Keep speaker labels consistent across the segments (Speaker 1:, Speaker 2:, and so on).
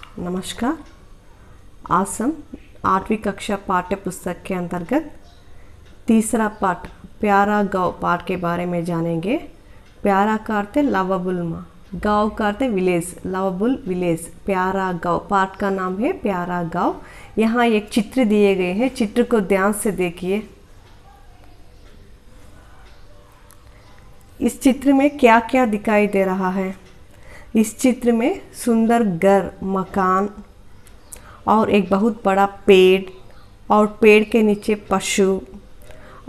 Speaker 1: नमस्कार। आसम 8वीं कक्षा पाठ्य पुस्तक के अंतर्गत तीसरा पाठ प्यारा गाँव पाठ के बारे में जानेंगे। प्यारा का अर्थ है लवबुल माँ, गाँव का अर्थ है विलेज, लवबुल विलेज। प्यारा गाँव पाठ का नाम है प्यारा गाँव। यहाँ एक चित्र दिए गए हैं, चित्र को ध्यान से देखिए। इस चित्र में क्या क्या दिखाई दे रहा है? इस चित्र में सुंदर घर, मकान और एक बहुत बड़ा पेड़ और पेड़ के नीचे पशु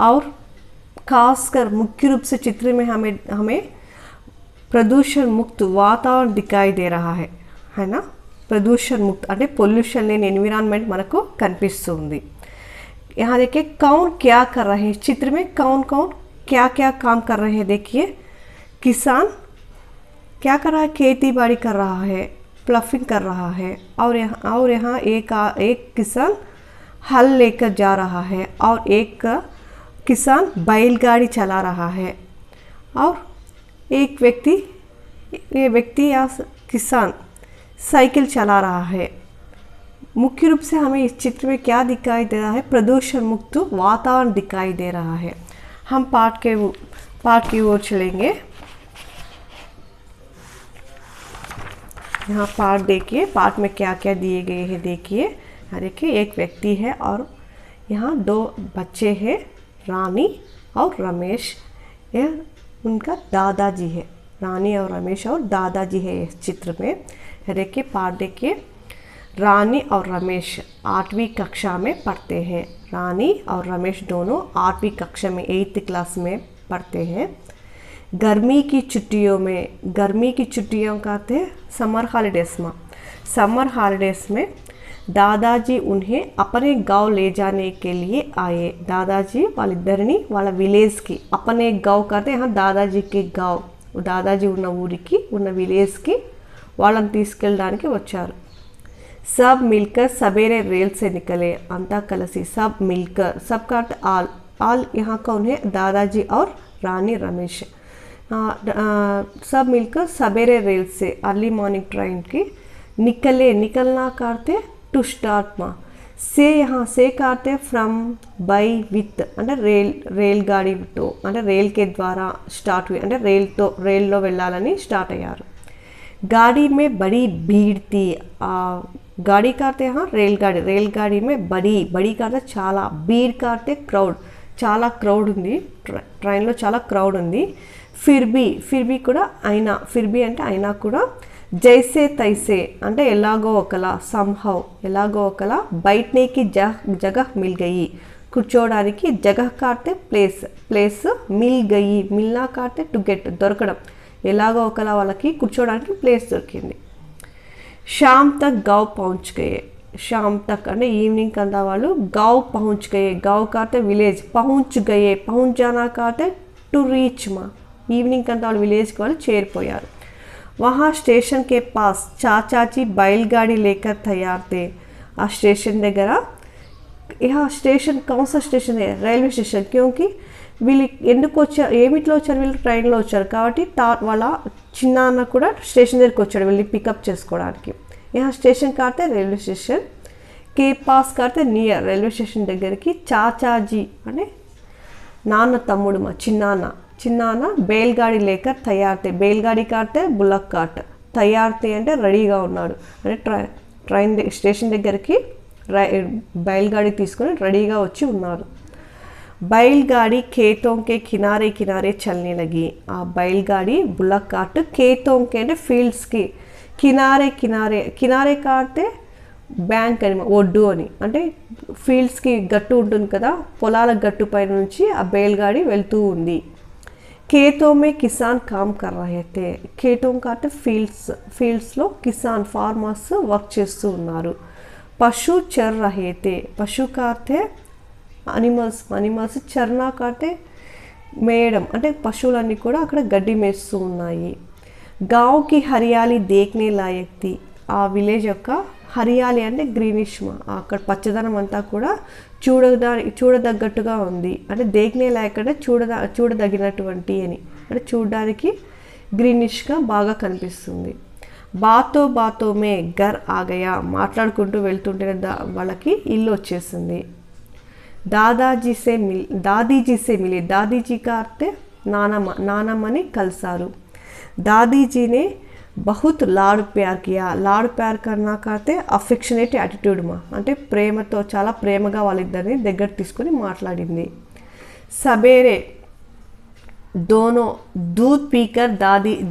Speaker 1: और खासकर मुख्य रूप से चित्र में हमें प्रदूषण मुक्त वातावरण दिखाई दे रहा है ना। प्रदूषण मुक्त అంటే పొల్యూషన్ లేని ఎన్విరాన్మెంట్ మనకు కనిపిస్తుంది। यहाँ देखिए कौन क्या कर रहे हैं, चित्र में कौन कौन क्या क्या काम कर रहे हैं। देखिए किसान क्या कर रहा है, खेती बाड़ी कर रहा है, प्लफिंग कर रहा है और यहाँ एक किसान हल लेकर जा रहा है और एक किसान बैलगाड़ी चला रहा है और एक व्यक्ति या किसान साइकिल चला रहा है। मुख्य रूप से हमें इस चित्र में क्या दिखाई दे रहा है, प्रदूषण मुक्त वातावरण दिखाई दे रहा है। हम पाठ की ओर चलेंगे। यहाँ पाठ देखिए, पाठ में क्या क्या दिए गए हैं देखिए। देखिए एक व्यक्ति है और यहाँ दो बच्चे हैं, रानी और रमेश। यह उनका दादाजी है, रानी और रमेश और दादाजी है इस चित्र में। देखिए पाठ देखिए, रानी और रमेश 8वीं कक्षा में पढ़ते हैं। रानी और रमेश दोनों 8वीं कक्षा में 8th क्लास में पढ़ते हैं। गर्मी की छुट्टियों का थे समर हॉलीडेज़ में दादाजी उन्हें अपने गांव ले जाने के लिए आए। दादाजी వాళ్ళిద్దరిని వాళ్ళ విలేజ్కి अपने गांव कहते हैं, दादाजी के गांव, दादाजी ఉన్న ఊరికి ఉన్న విలేజ్కి వాళ్ళని తీసుకెళ్ళడానికి వచ్చారు। सब मिलकर सवेरे रेल से निकले, अंता कलसी। सब मिलकर, सब का आल यहाँ कौन है, दादाजी और रानी रमेश। सब मिलकर सवेरे रेल से अर्ली मॉर्निंग ट्रेन की निकलना करते टू स्टार्ट माँ से, यहाँ से करते फ्रम बाय विथ అంటే रेलगाड़ीతో అంటే रेल के द्वारा स्टार्ट हुई అంటే రైల్లో వెళ్ళాలని స్టార్ట్ అయ్యారు। गाड़ी में बड़ी भीड़ थी। गाड़ी करते हैं रेलगाड़ी में बड़ी करते చాలా, भीड़ करते क्राउड, చాలా క్రౌడ్ ఉంది ట్రైన్లో, చాలా క్రౌడ్ ఉంది। फिर भी కూడా అయినా, फिर भी అంటే అయినా కూడా, जैसे तैसे అంటే ఎలాగో ఒకలా, somehow ఎలాగో ఒకలా, बैठने की जगह मिल गई, కూర్చోడానికి जगह కాటే ప్లేస్ మిల్ గయి, మిల్నా కాటే టు గెట్ దొరకడం, ఎలాగో ఒకలా వాళ్ళకి కూర్చోడానికి ప్లేస్ దొరికింది। शाम तक गाँव पहुँच गए। शाम तक అంటే ఈవినింగ్ అంతా వాళ్ళు गाँव पहुँच गए, गाँव కాటే विलेज, पहुँच गए, पहुँच जाना కాటే టు రీచ్ మా, ఈవినింగ్ అంతా వాళ్ళు విలేజ్కి వాళ్ళు చేరిపోయారు। वहाँ स्टेशन के पास चाची बैलगाड़ी लेकर तैयार थे। आ स्टेशन దగ్గర, यह स्टेशन कौन सा स्टेशन है, రైల్వే స్టేషన్। क्योंकि వీళ్ళు ఎందుకు వచ్చారు, ఏమిట్లో వచ్చారు, వీళ్ళు ట్రైన్లో వచ్చారు కాబట్టి వాళ్ళ చిన్నాన్న కూడా స్టేషన్ దగ్గరికి వచ్చాడు వీళ్ళని పికప్ చేసుకోవడానికి। यहाँ స్టేషన్ కాటే రైల్వే స్టేషన్, కే పాస్ కాటే నియర్, రైల్వే స్టేషన్ దగ్గరికి చాచాజీ అంటే నాన్న తమ్ముడు మా చిన్నాన్న बैलगाड़ी लेकर तैयार थे। बैलगाड़ी కాటే బుల్లక్ కార్ట్, తయార్ थे అంటే రెడీగా ఉన్నాడు, అంటే ట్రైన్ స్టేషన్ దగ్గరికి बैलगाड़ी తీసుకొని రెడీగా వచ్చి ఉన్నారు। बैलगाड़ी खेतों के किनारे चलने लगी। आ बैलगाड़ी बुलक कार्ट खेतों के అంటే ఫీల్డ్స్ కి కినారే కాటే బ్యాంక్ అని, ఒడ్డు అని, అంటే ఫీల్డ్స్కి గట్టు ఉంటుంది కదా, పొలాల గట్టు పైన నుంచి ఆ बैलगाड़ी వెళ్తూ ఉంది। खेतों में किसान काम कर रहे थे। खेतों కాటే ఫీల్డ్స్లో కిసాన్ ఫార్మర్స్ వర్క్ చేస్తూ ఉన్నారు। పశు చర్ రహే थे। పశు కాటే అనిమల్స్, చర్నా కాటే మేయడం అంటే పశువులన్నీ కూడా అక్కడ గడ్డి మేస్తూ ఉన్నాయి। गाँव की हरियाली देखने लायक थी। ఆ విలేజ్ యొక్క హరియాలి అంటే గ్రీనిష్, అక్కడ పచ్చదనం అంతా కూడా చూడదగ్గట్టుగా ఉంది, అంటే దేఖ్నే లాయక్ అంటే చూడదగినటువంటి అని, అంటే చూడడానికి గ్రీనిష్గా బాగా కనిపిస్తుంది। బాతో బాతో మే ఘర్ ఆ గయా, మాట్లాడుకుంటూ వెళ్తుంటే వాళ్ళకి ఇల్లు వచ్చేసింది. దాదీజీ సే మిలి, దాదీజీ కా అర్థ నానమ్మ, నానమ్మని కలిసారు. దాదీజీనే బహుత్ లాడ్ ప్యార్ కియా, లాడ్ ప్యార్ కన్నా కాతే అఫెక్షనేట్ యాటిట్యూడ్ మా, అంటే ప్రేమతో చాలా ప్రేమగా వాళ్ళిద్దరిని దగ్గర తీసుకొని మాట్లాడింది. సబేరే दोनों दूध पीकर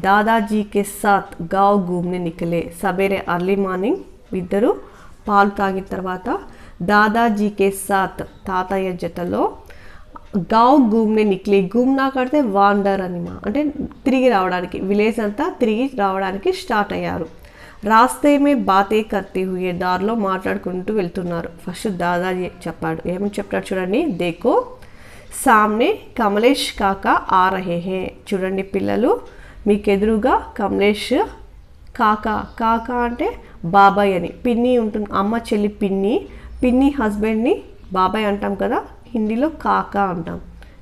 Speaker 1: दादाजी के साथ गाँव घूमने निकले. सबेरे अर्ली మార్నింగ్ ఇద్దరు పాలు తాగిన తర్వాత దాదాజీ కే సాత్ తాతయ్య జతలో గావ్ घूमने निकले. घूमना కడితే వాండర్ అని మా, అంటే తిరిగి రావడానికి, విలేజ్ అంతా తిరిగి రావడానికి స్టార్ట్ అయ్యారు. రాస్తే మే బాతే కర్తే హుయే, దారిలో మాట్లాడుకుంటూ వెళ్తున్నారు. ఫస్ట్ దాదాజీ చెప్పాడు, ఏమని చెప్పాడు చూడండి. దేకో సామ్నే కమలేష్ కాకా ఆ రహే హే, చూడండి పిల్లలు మీకు ఎదురుగా కమలేష్ కాకా, కాకా అంటే బాబాయ్ అని, పిన్ని ఉంటుంది, అమ్మ చెల్లి పిన్ని, పిన్ని హస్బెండ్ని బాబాయ్ అంటాం కదా, హిందీలో కాకా అంటాం.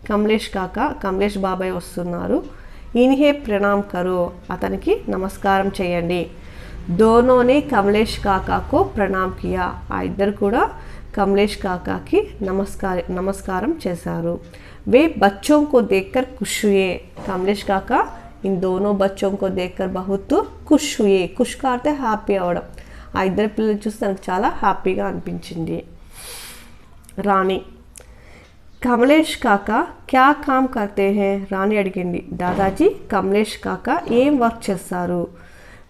Speaker 1: కమలేష్ కాకా, కమలేష్ బాబాయ్ వస్తున్నారు. ఇన్హే ప్రణామ్ కరో, అతనికి నమస్కారం చేయండి. దోనోనే కమలేష్ కాకాకో ప్రణామ్ కియా, ఆ ఇద్దరు కూడా कमलेश काका की नमस्कारम చేశారు. वे बच्चों को देखकर खुश हुए. कमलेश काका इन दोनों बच्चों को देखकर बहुत खुश हुए. खुश का अर्थ హ్యాపీ అవడం. ఆ ఇద్దరు పిల్లలు చూస్తే నాకు చాలా హ్యాపీగా అనిపించింది. రాణి కమలేష్ కాకా క్యా కామ్ కర్తే హే, రాణి అడిగింది. దాదాజీ కమలేష్ కాకా ఏం వర్క్ చేస్తారు.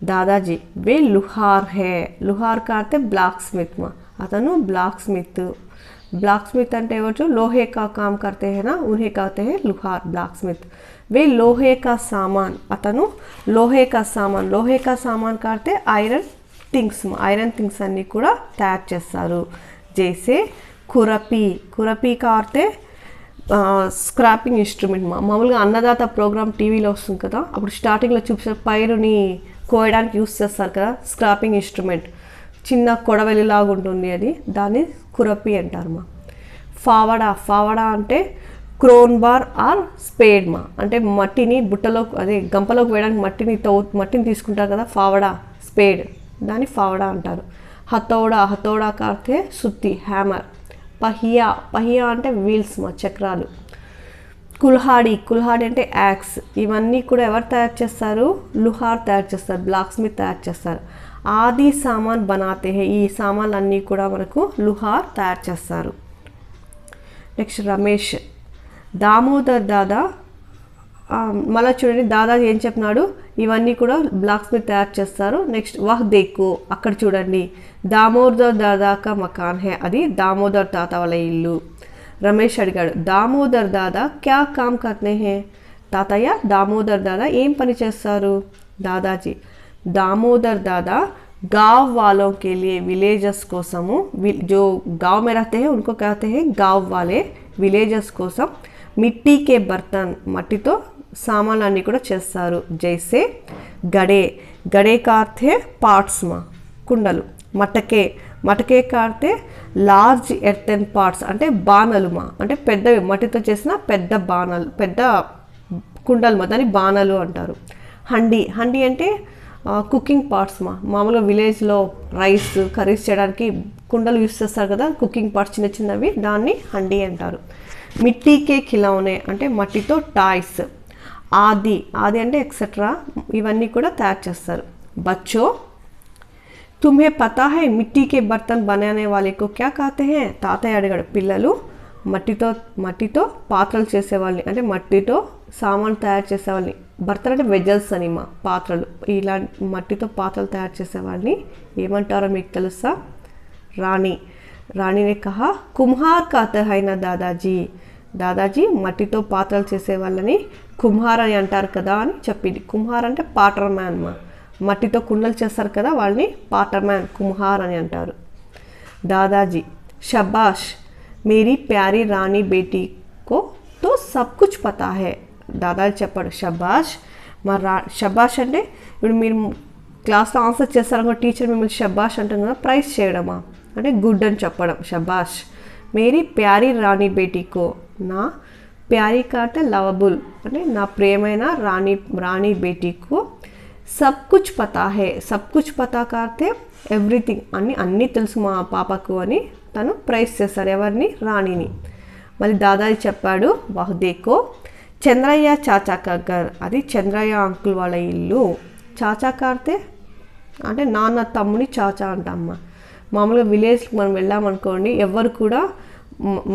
Speaker 1: దాదాజీ వే లుహార్ హే, లుహార్ కా అర్థ బ్లాక్ స్మిత్ మా, అతను బ్లాక్ స్మిత్. బ్లాక్ స్మిత్ అంటే ఎవరు, లోహే కా కామ్ కర్తే హే నా, ఉన్హే कहते हैं లుహార్, బ్లాక్ స్మిత్. వే లోహే కా సామాన్, అతను లోహే కా సామాన్, లోహే కా సామాన్ కడితే ఐరన్ థింగ్స్, ఐరన్ థింగ్స్ అన్నీ కూడా తయారు చేస్తారు. జైసే కురపీ, కురపీ కాడితే స్క్రాపింగ్ ఇన్స్ట్రుమెంట్ మా, మామూలుగా అన్నదాత ప్రోగ్రామ్ టీవీలో వస్తుంది కదా, అప్పుడు స్టార్టింగ్లో చూపిస్తారు పైరుని కోయడానికి యూస్ చేస్తారు కదా, స్క్రాపింగ్ ఇన్స్ట్రుమెంట్, చిన్న కొడవలిలాగా ఉంటుంది అది, దాన్ని కురపి అంటారు మా. ఫావడా, ఫావడా అంటే క్రోన్ బార్ ఆర్ స్పేడ్ మా, అంటే మట్టిని బుట్టలో అదే గంపలోకి వేయడానికి మట్టిని తీసుకుంటారు కదా, ఫావడా స్పేడ్, దాన్ని ఫావడా అంటారు. హతోడా, హతోడా కాడితే సుత్తి హ్యామర్. పహియా, పహియా అంటే వీల్స్ మా, చక్రాలు. కుల్హాడి, కుల్హాడి అంటే యాక్స్. ఇవన్నీ కూడా ఎవరు తయారు చేస్తారు, లుహార్ తయారు చేస్తారు, బ్లాక్ స్మిత్ తయారు చేస్తారు. ఆది సామాన్ బనాతే హే, ఈ సామాన్లన్నీ కూడా మనకు లుహార్ తయారు చేస్తారు. నెక్స్ట్ రమేష్ దామోదర్ దాదా, మళ్ళీ చూడండి దాదాజీ ఏం చెప్పినాడు, ఇవన్నీ కూడా బ్లాక్ స్మిత్ తయారు చేస్తారు. నెక్స్ట్ వహ్ దేకో, అక్కడ చూడండి దామోదర్ దాదా కా మకాన్ హే, అది దామోదర్ తాత వాళ్ళ ఇల్లు. రమేష్ అడిగాడు దామోదర్ దాదా క్యా కామ్ కర్తే హే, తాతయ్య దామోదర్ దాదా ఏం పని చేస్తారు. దాదాజీ दामोदर दादा गांव वालों के लिए, विलेजर्स कोसमु, जो गांव में रहते हैं उनको कहते हैं गांव वाले, विलेजर्स कोसम मिट्टी के बर्तन, मट्टितो సామాన్లన్నీ కూడా చేస్తారు. జైసే గడే, గడే కాడితే పార్ట్స్ మా, కుండలు. మటకే, మటకే కాడితే లార్జ్ ఎర్తెన్ పార్ట్స్, అంటే బాణలు మా, అంటే పెద్దవి మట్టితో చేసిన పెద్ద బాణలు, పెద్ద కుండలు మా, దాన్ని బాణలు అంటారు. హండి, హండి అంటే కుకింగ్ పార్ట్స్ మా, మామూలుగా విలేజ్లో రైస్ కర్రీస్ చేయడానికి కుండలు యూస్ చేస్తారు కదా, కుకింగ్ పార్ట్స్ చిన్న చిన్నవి, దాన్ని హండి అంటారు. మిట్టీకే ఖిలౌనే అంటే మట్టితో టాయ్స్. ఆది, ఆది అంటే ఎక్సెట్రా, ఇవన్నీ కూడా తయారు చేస్తారు. బచ్చో తుమ్హే పతా హై మిట్టీకే బర్తన్ బనానే వాలే కో క్యా కాతే హై, తాతయ్య అడిగాడు. పిల్లలు మట్టితో పాత్రలు చేసేవాళ్ళని, అంటే మట్టితో సామాన్లు తయారు చేసేవాళ్ళని, బర్తన్ అంటే వెజల్స్ అని మా, పాత్రలు, ఇలా మట్టితో పాత్రలు తయారు చేసేవాళ్ళని ఏమంటారో మీకు తెలుసా. రాణి, రాణినే కహా కుమ్హార్ కాతే హై నా దాదాజీ, దాదాజీ మట్టితో పాత్రలు చేసేవాళ్ళని కుమ్హార్ అని అంటారు కదా అని చెప్పింది. కుమ్హార్ అంటే పాటర్ మ్యాన్ మా, మట్టితో కుండలు చేస్తారు కదా వాళ్ళని పాటర్ మ్యాన్, కుమ్హార్ అని అంటారు. దాదాజీ షబాష్ మేరీ ప్యారీ రాణి బేటీ కో తో సబ్ కుచ్ పతా హై, దాదాజీ చెప్పాడు షబాష్. మరి షబాష్ అంటే ఇప్పుడు మీరు క్లాస్లో ఆన్సర్ చేస్తారనుకో, టీచర్ మిమ్మల్ని షబాష్ అంటాం కదా, ప్రైజ్ చేయడమా అంటే గుడ్ అని చెప్పడం, షబాష్. మేరీ ప్యారీ రాణి బేటీకో, నా ప్యారీ కాటే లవబుల్ అంటే నా ప్రియమైన రాణి బేటీకు సబ్ కుచ్ పతా హే, సబ్ కుచ్ పతా కార్తే ఎవ్రీథింగ్, అన్నీ తెలుసు మా పాపకు అని తను ప్రైజ్ చేస్తారు ఎవరిని, రాణిని. మళ్ళీ దాదాజీ చెప్పాడు, వాహ్ దేకో చంద్రయ్య చాచా కా ఘర్, అది చంద్రయ్య అంకుల్ వాళ్ళ ఇల్లు. చాచా కార్తే అంటే నాన్న తమ్ముని చాచా అంటమ్మ. మామూలుగా విలేజ్కి మనం వెళ్ళామనుకోండి, ఎవరు కూడా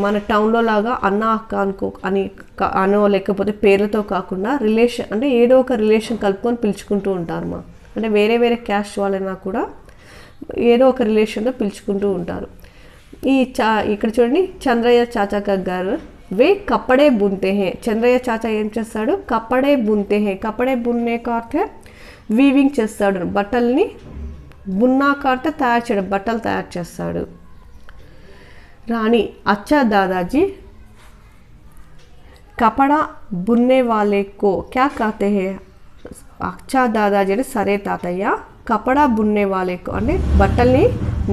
Speaker 1: మన టౌన్లో లాగా అన్న అక్క అనో లేకపోతే పేర్లతో కాకుండా రిలేషన్ అంటే ఏదో ఒక రిలేషన్ కలుపుకొని పిలుచుకుంటూ ఉంటారు మా. అంటే వేరే వేరే క్యాస్ట్ వాళ్ళైనా కూడా ఏదో ఒక రిలేషన్తో పిలుచుకుంటూ ఉంటారు. ఇక్కడ చూడండి, చంద్రయ్య చాచా కా ఘర్ వే కప్పడే బున్తే హే. చంద్రయ్య చాచా ఏం చేస్తాడు, కప్పడే బున్తే హే. కప్పడే బున్నే కార్తే వీవింగ్ చేస్తాడు, బట్టల్ని బున్నా కార్తే తయారు చేయడం, బట్టలు తయారు చేస్తాడు. రాణి అచ్చా దాదాజీ కపడా బున్నే వాలే కో క్యా कहते हैं. అచ్చా దాదాజీ అంటే సరే తాతయ్య, కపడా బున్నే వాలే కో అంటే బట్టల్ని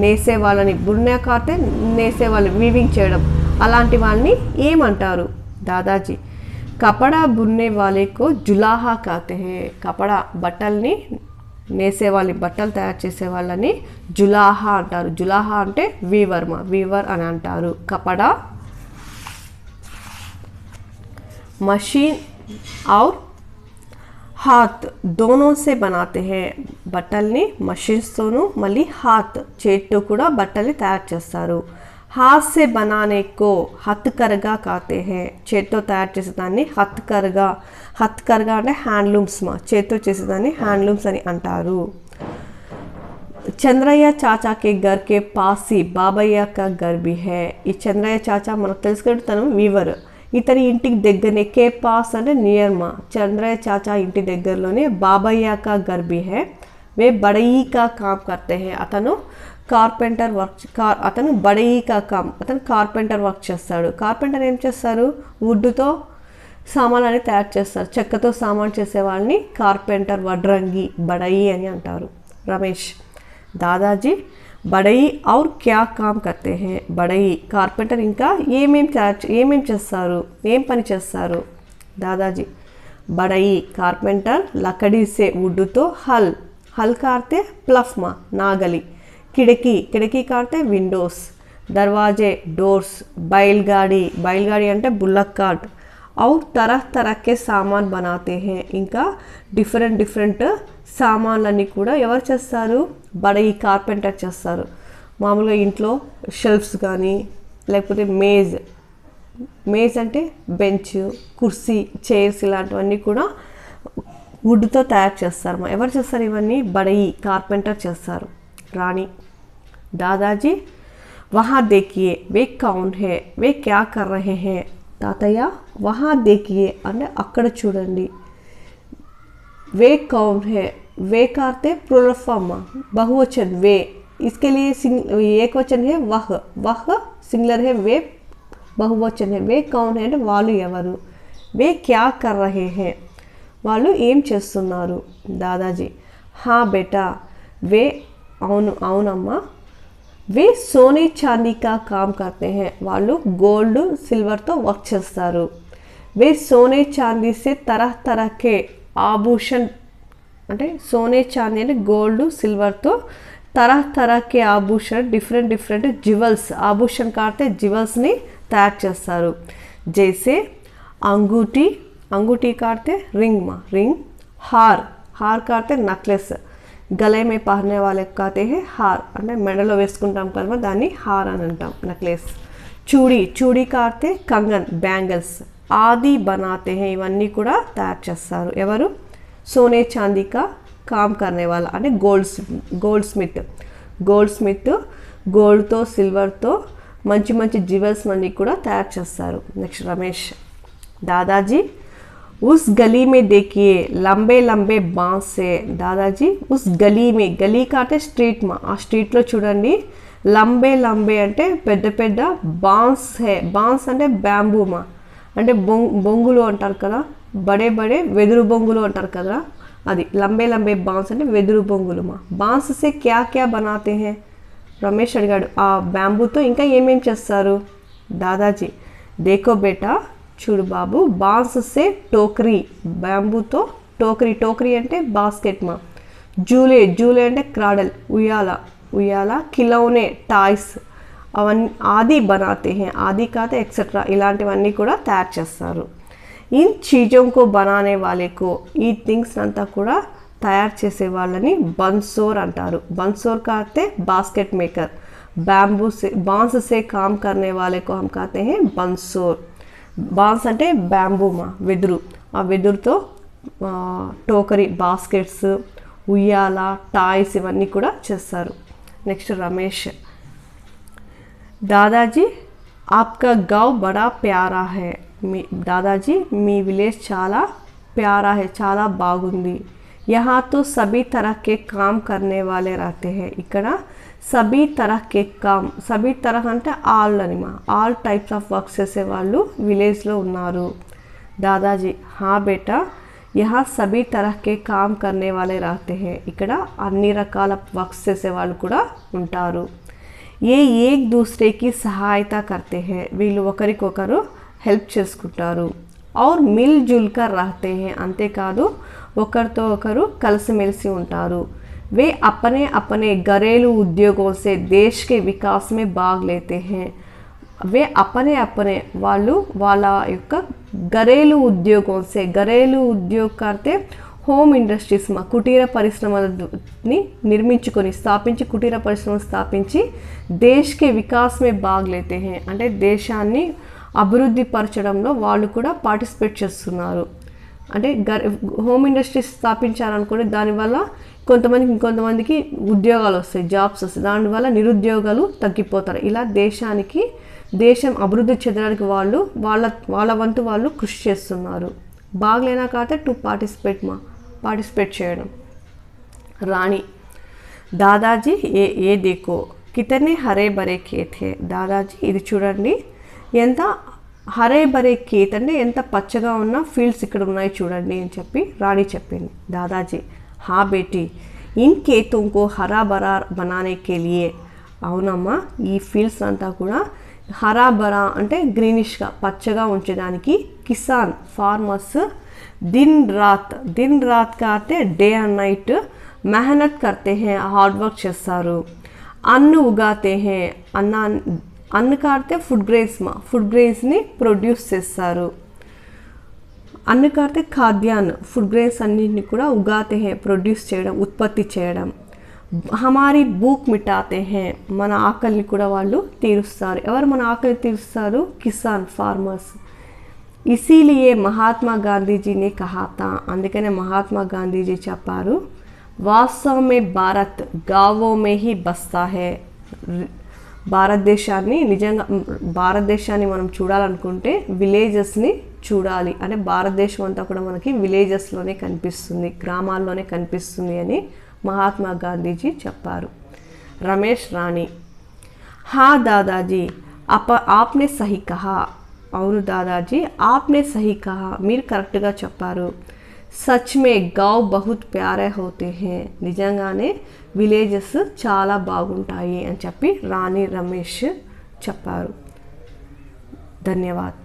Speaker 1: నేసే వాళ్ళని, బున్నే కార్తే నేసే వాళ్ళని, వీవింగ్ చేయడం, అలాంటి వాళ్ళని ఏమంటారు. దాదాజీ కపడా బున్నే వాలే కో జులాహా कहते हैं. కపడా బట్టల్ని నేసేవాళ్ళని, బట్టలు తయారు చేసే వాళ్ళని జులాహా అంటారు. జులాహా అంటే వీవర్ మా, వీవర్ అని అంటారు. కపడా మషీన్ ఔర్ హాత్ దోనో సే బనాతే హే. బట్టల్ని మషిన్స్తోనూ మళ్ళీ హాత్ చేతితో కూడా బట్టల్ని తయారు చేస్తారు. హాత్ సే బనానే కో హత్కర్గా కాతే హే. చేతితో తయారు చేసేదాన్ని హత్కర్గా, హత్కర్గా అంటే హ్యాండ్లూమ్స్ మా, చేతితో చేసేదాన్ని హ్యాండ్లూమ్స్ అని అంటారు. చంద్రయ్య చాచా కే ఘర్ కే పాసి బాబయ్య కా ఘర్ భీ హై. ఈ చంద్రయ్య చాచా మనకు తెలుసుకుంటే తను వీవర్, ఇతని ఇంటికి దగ్గరనే, కే పాస్ అంటే నియర్ మా, చంద్రయ్య చాచా ఇంటి దగ్గరలోనే బాబయ్య కా ఘర్ భీ హై. వే బడయి కా కామ్ కర్తే హై. అతను కార్పెంటర్ వర్క్, అతను బడయి కా కామ్, అతను కార్పెంటర్ వర్క్ చేస్తాడు. కార్పెంటర్ ఏం చేస్తారు, వుడ్తో సామాన్లని తయారు చేస్తారు, చెక్కతో సామాన్ చేసే వాళ్ళని కార్పెంటర్, వడ్రంగి, బడయి అని అంటారు. రమేష్ దాదాజీ బడయి ఔర్ క్యా కామ్ కర్తే హే. బడయి కార్పెంటర్ ఇంకా ఏమేం చేస్తారు, ఏం పని చేస్తారు. దాదాజీ బడయి కార్పెంటర్ లకడీ సే వుడ్తో హల్, హల్ కార్తే ప్లఫ్ మా నాగలి. खिड़की, खिड़की काटते विंडोस. दरवाजे डोर्स. बैलगाड़ी, बैलगाड़ी అంటే बुल्लक कार्ट. और तरह तरह के सामान बनाते हैं. ఇంకా డిఫరెంట్ సామాన్లన్నీ కూడా ఎవరు చేస్తారు, బడయి కార్పెంటర్ చేస్తారు. మామూలుగా ఇంట్లో షెల్ఫ్స్ కానీ లేకపోతే మేజ్ అంటే బెంచ్, కుర్సీ, చైర్స్ ఇలాంటివన్నీ కూడా వుడ్తో తయారు చేస్తారు. ఎవరు చేస్తారు ఇవన్నీ, బడయి కార్పెంటర్ చేస్తారు. रानी दादाजी वहाँ देखिए वे कौन है, वे क्या कर रहे हैं. तातయ్య वहाँ देखिए అంటే అక్కడ చూడండి. वे कौन है, वे करते प्लूरल फॉर्म बहुवचन वे, इसके लिए एक वचन है वह, वह सिंगुलर है, वे बहुवचन है. वे कौन है అంటే వాళ్ళు ఎవరు. वे क्या कर रहे हैं వాళ్ళు ఏం చేస్తున్నారు. దాదాజీ हाँ बेटा वे అవును అవునమ్మా. వే సోనే చాందీ కా కామ్ కర్తే హే వాళ్ళు గోల్డ్ సిల్వర్తో వర్క్ చేస్తారు. వే సోనే చాందీ సే తరహ్ తరహకే ఆభూషణ్ అంటే సోనే చాందీ అంటే గోల్డ్ సిల్వర్తో తరహ్ తరహకే ఆభూషణ్ డిఫరెంట్ జ్యువెల్స్, ఆభూషణ్ కార్తే జ్యువెల్స్ని తయారు చేస్తారు. జైసే అంగూటి, అంగూటి కార్తే రింగ్ మా, రింగ్. హార్ కార్తే నక్లెస్. గలే మే పహనే వాళ్ళే కాతే హే హార్ అంటే మెడలో వేసుకుంటాం కదా దాన్ని హార్ అని అంటాం, నెక్లెస్. చూడీ కార్తే కంగన్, బ్యాంగిల్స్. ఆది బనాతే హే ఇవన్నీ కూడా తయారు చేస్తారు. ఎవరు, సోనే చాందీ కా కామ్ కర్నే వాళ్ళ అంటే గోల్డ్ స్మిత్ గోల్డ్తో సిల్వర్తో మంచి జ్యువెల్స్ అన్నీ కూడా తయారు చేస్తారు. నెక్స్ట్ రమేష్ దాదాజీ उस गली में देखिए लंबे बांस से. दादाजी उस गली में, गली काटे स्ट्रीट में, आ स्ट्रीट लो చూడండి లంబే అంటే పెద్ద బాన్స్ హే. బాన్స్ అంటే బ్యాంబూ మా, అంటే బొంగులు అంటారు కదా, బడే వెదురు బొంగులు అంటారు కదా, అది లంబే బాన్స్ అంటే వెదురు బొంగులు మా. బాన్స్ సే క్యా బనాతే హే. రమేష్ అడిగాడు ఆ బ్యాంబూతో ఇంకా ఏమేం చేస్తారు. దాదాజీ దేఖో బేటా చూడు బాబు, బాన్స్ సే టోకరీ, బ్యాంబూతో టోకరీ అంటే బాస్కెట్ మా, జూలే జూలే అంటే క్రాడల్, ఉయ్యాల ఉయ్యాల, ఖిలౌనే టాయ్స్ అవన్నీ ఆది బనాతే హే, ఆది కాతే ఎక్సెట్రా ఇలాంటివన్నీ కూడా తయారు చేస్తారు. ఇన్ చీజోं को बनाने वाले को, ఈ థింగ్స్ అంతా కూడా తయారు చేసే వాళ్ళని బన్సోర్ అంటారు. బన్సోర్ కాతే బాస్కెట్ మేకర్, బ్యాంబూ సే బాంస్ సే కామ్ కర్నే వాలే కో హమ్ కాతే హే బన్సోర్. బాన్స్ అంటే బ్యాంబూ మా వెదురు, ఆ వెదురుతో టోకరీ బాస్కెట్స్, ఉయ్యాల, టాయ్స్ ఇవన్నీ కూడా చేస్తారు. నెక్స్ట్ రమేష్, దాదాజీ ఆప్కా గావ్ బడా ప్యారా హై, మీ దాదాజీ మీ విలేజ్ చాలా ప్యారా హై చాలా బాగుంది. యహా తో సభీ తరహ్ కే కామ్ కర్నే వాలే రహతే హై, ఇక్కడ సభీ తరహ్ కే కామ్, సభీ తరహ్ అంటే ఆల్ అని మా, ఆల్ టైప్స్ ఆఫ్ వర్క్స్ చేసే వాళ్ళు విలేజ్లో ఉన్నారు. దాదాజీ హా బేటా యహా సభీ తరహ్ కే కామ్ కర్నే వాలే రహతే హై, ఇక్కడ అన్ని రకాల వర్క్స్ చేసే వాళ్ళు కూడా ఉంటారు. ఏ ఏక్ దూసరేకి సహాయత కర్తే హై, వీళ్ళు ఒకరికొకరు హెల్ప్ చేసుకుంటారు. ఔర్ మిల్ జుల్ కర్ రహతే హై, అంతేకాదు ఒకరితో ఒకరు కలిసిమెలిసి ఉంటారు. వే అపనే అపనే घरेलू उद्योगों से देश के विकास में भाग लेते हैं, వే అపనే అపనే వాళ్ళు వాళ్ళ యొక్క घरेलू उद्योगों से, घरेलू उद्योग करते హోమ్ ఇండస్ట్రీస్ మా కుటీర పరిశ్రమని నిర్మించుకొని స్థాపించి కుటీర పరిశ్రమలు స్థాపించి దేశ్కే వికాస్మే భాగ్ లేతే హే, అంటే దేశాన్ని అభివృద్ధి పరచడంలో వాళ్ళు కూడా పార్టిసిపేట్ చేస్తున్నారు. అంటే హోమ్ ఇండస్ట్రీస్ స్థాపించారనుకోండి, దానివల్ల ఇంకొంతమందికి ఉద్యోగాలు వస్తాయి, జాబ్స్ వస్తాయి, దానివల్ల నిరుద్యోగాలు తగ్గిపోతారు. ఇలా దేశం అభివృద్ధి చెందడానికి వాళ్ళు వాళ్ళ వంతు వాళ్ళు కృషి చేస్తున్నారు. బాగలేనా కాతే టు పార్టిసిపేట్ చేయడం. రాణి, దాదాజీ ఏ దేకో కితనే హరే బరే ఖేత్ హే, దాదాజీ ఇది చూడండి ఎంత హరే బరే ఖేత్ అంటే ఎంత పచ్చగా ఉన్న ఫీల్డ్స్ ఇక్కడ ఉన్నాయి చూడండి అని చెప్పి రాణి చెప్పింది. దాదాజీ హా బేటీ ఇన్ ఖేతోं को హరా భరా బనానే కే లియే, అవునమ్మా ఈ ఫీల్డ్స్ అంతా కూడా హరా భరా అంటే గ్రీనిష్గా పచ్చగా ఉంచడానికి కిసాన్ ఫార్మర్స్ दिन रात का आते डे एंड नाइट मेहनत करते हैं, हार्ड वर्क చేస్తారు. అन्न उगाते हैं, అन्न కాడితే ఫుడ్ గ్రెయిన్స్ మా ఫుడ్ గ్రెయిన్స్ని ప్రొడ్యూస్ చేస్తారు. అన్న కాడితే ఖాద్యాన్ ఫుడ్ గ్రెయిన్స్ అన్నింటిని కూడా ఉగాతే హే ప్రొడ్యూస్ చేయడం ఉత్పత్తి చేయడం. హమారీ భూక్ మిటాతే హే, మన ఆకలిని కూడా వాళ్ళు తీరుస్తారు. ఎవరు మన ఆకలి తీరుస్తారు? కిసాన్ ఫార్మర్స్. इसीलिए महात्मा गांधी जी ने कहा था, అందుకనే మహాత్మా గాంధీజీ చెప్పారు, వాస్తవ में भारत गाँवों में ही बसता है. భారతదేశాన్ని మనం చూడాలనుకుంటే విలేజెస్ని చూడాలి. అంటే భారతదేశం అంతా కూడా మనకి విలేజెస్లోనే కనిపిస్తుంది, గ్రామాల్లోనే కనిపిస్తుంది అని మహాత్మా గాంధీజీ చెప్పారు. రమేష్, రాణి, హా దాదాజీ ఆప్నే సహీ కహా, అవును దాదాజీ ఆప్నే సహీ కహా, మీరు కరెక్ట్గా చెప్పారు. సచ్ మే గావ్ బహుత్ ప్యారే హోతే హే, నిజంగానే విలేజెస్ చాలా బాగుంటాయి అని చెప్పి రాణి రమేష్ చెప్పారు. ధన్యవాద్.